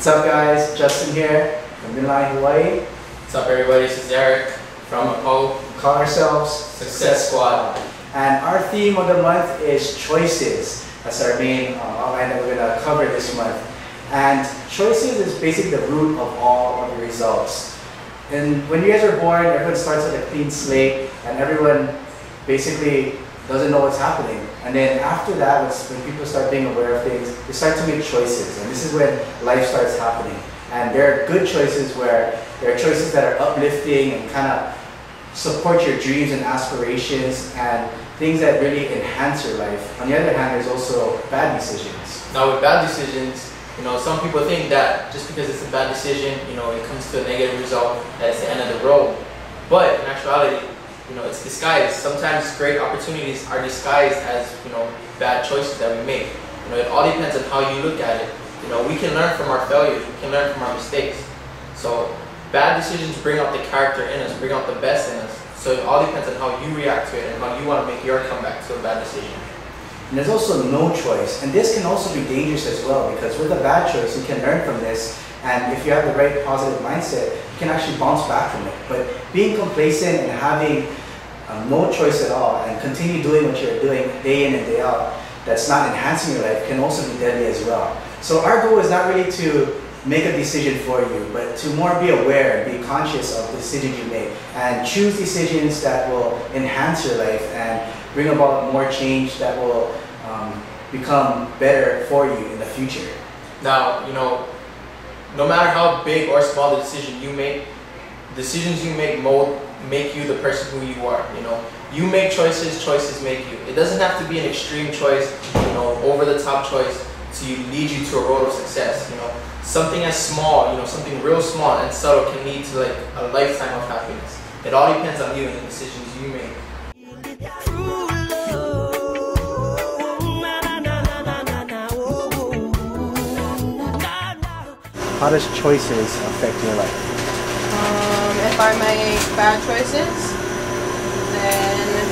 What's up guys, Justin here from Midline, Hawaii. What's up everybody, this is Eric from Apo. We call ourselves Success Squad. And our theme of the month is choices. That's our main outline that we're going to cover this month. And choices is basically the root of all of the results. And when you guys are born, everyone starts with a clean slate and everyone basically doesn't know what's happening. And then after that, when people start being aware of things, they start to make choices. And this is when life starts happening. And there are good choices where there are choices that are uplifting and kind of support your dreams and aspirations and things that really enhance your life. On the other hand, there's also bad decisions. Now with bad decisions, some people think that just because it's a bad decision, it comes to a negative result, that it's the end of the road. But in actuality, it's disguised. Sometimes great opportunities are disguised as, bad choices that we make. It all depends on how you look at it. We can learn from our failures, we can learn from our mistakes. So bad decisions bring out the character in us, bring out the best in us. So it all depends on how you react to it and how you want to make your comeback to a bad decision. And there's also no choice. And this can also be dangerous as well, because with a bad choice, you can learn from this. And if you have the right positive mindset, you can actually bounce back from it. But being complacent and having no choice at all and continue doing what you're doing day in and day out, that's not enhancing your life, can also be deadly as well. So our goal is not really to make a decision for you, but to more be aware and be conscious of the decisions you make and choose decisions that will enhance your life and bring about more change that will become better for you in the future. Now, no matter how big or small the decision you make, decisions you make you the person who you are. You make choices, choices make you. It doesn't have to be an extreme choice, over the top choice to lead you to a road of success. Something as small, something real small and subtle can lead to like a lifetime of happiness. It all depends on you and the decisions you make. How does choices affect your life? If I make bad choices, then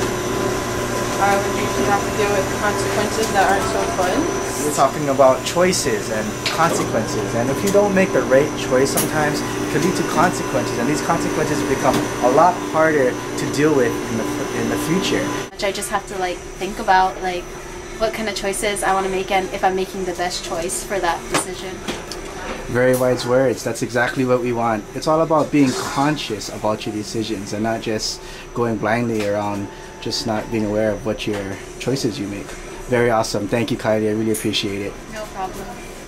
I would usually have to deal with consequences that aren't so fun. We're talking about choices and consequences, and if you don't make the right choice sometimes, it can lead to consequences, and these consequences become a lot harder to deal with in the future. I just have to think about what kind of choices I want to make and if I'm making the best choice for that decision. Very wise words. That's exactly what we want. It's all about being conscious about your decisions and not just going blindly around, just not being aware of what your choices you make. Very awesome. Thank you, Kylie. I really appreciate it. No problem.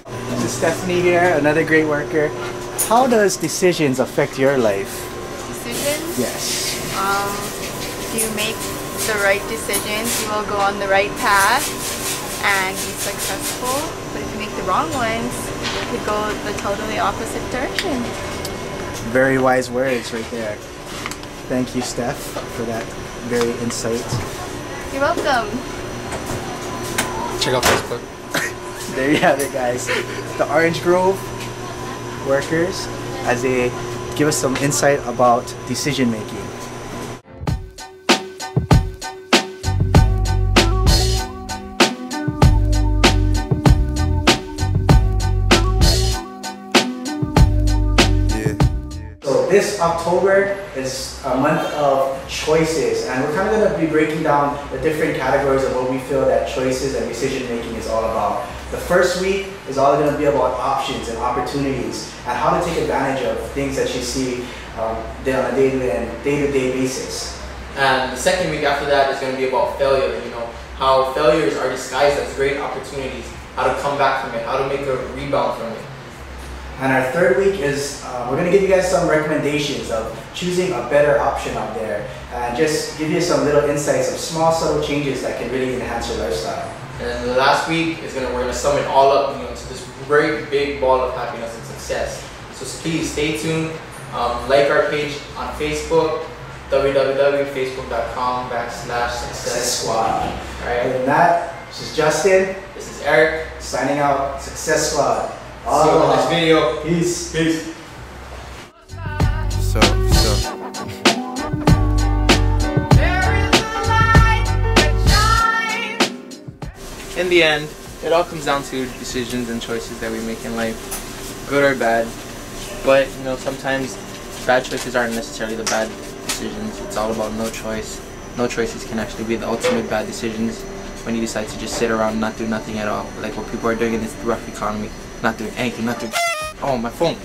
This is Stephanie here, another great worker. How does decisions affect your life? Decisions? Yes. If you make the right decisions, you will go on the right path and be successful. But if you make the wrong ones, you could go the totally opposite direction. Very wise words right there. Thank you, Steph, for that very insight. You're welcome. Check out Facebook. There you have it, guys. The Orange Grove workers, as they give us some insight about decision making. This October is a month of choices, and we're kind of going to be breaking down the different categories of what we feel that choices and decision making is all about. The first week is all going to be about options and opportunities and how to take advantage of things that you see on a day-to-day basis. And the second week after that is going to be about failure, how failures are disguised as great opportunities, how to come back from it, how to make a rebound from it. And our third week is, we're going to give you guys some recommendations of choosing a better option out there and just give you some little insights of small, subtle changes that can really enhance your lifestyle. And the last week is we're going to sum it all up, to this great big ball of happiness and success. So please stay tuned, like our page on Facebook, www.facebook.com/Success Squad. Alright. Other than that, this is Justin. This is Eric. Signing out. Success Squad. See you on the next video. Peace. Peace. In the end, it all comes down to decisions and choices that we make in life. good or bad. But you know, sometimes bad choices aren't necessarily the bad decisions. It's all about no choice. No choices can actually be the ultimate bad decisions when you decide to just sit around and not do nothing at all. Like what people are doing in this rough economy. Not doing anything, not doing. Oh, my phone.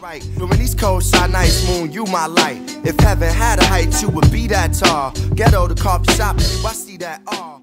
Right. During these cold, shy nights, moon, you my light. If heaven had a height, you would be that tall. Ghetto, the coffee shop, I see that all.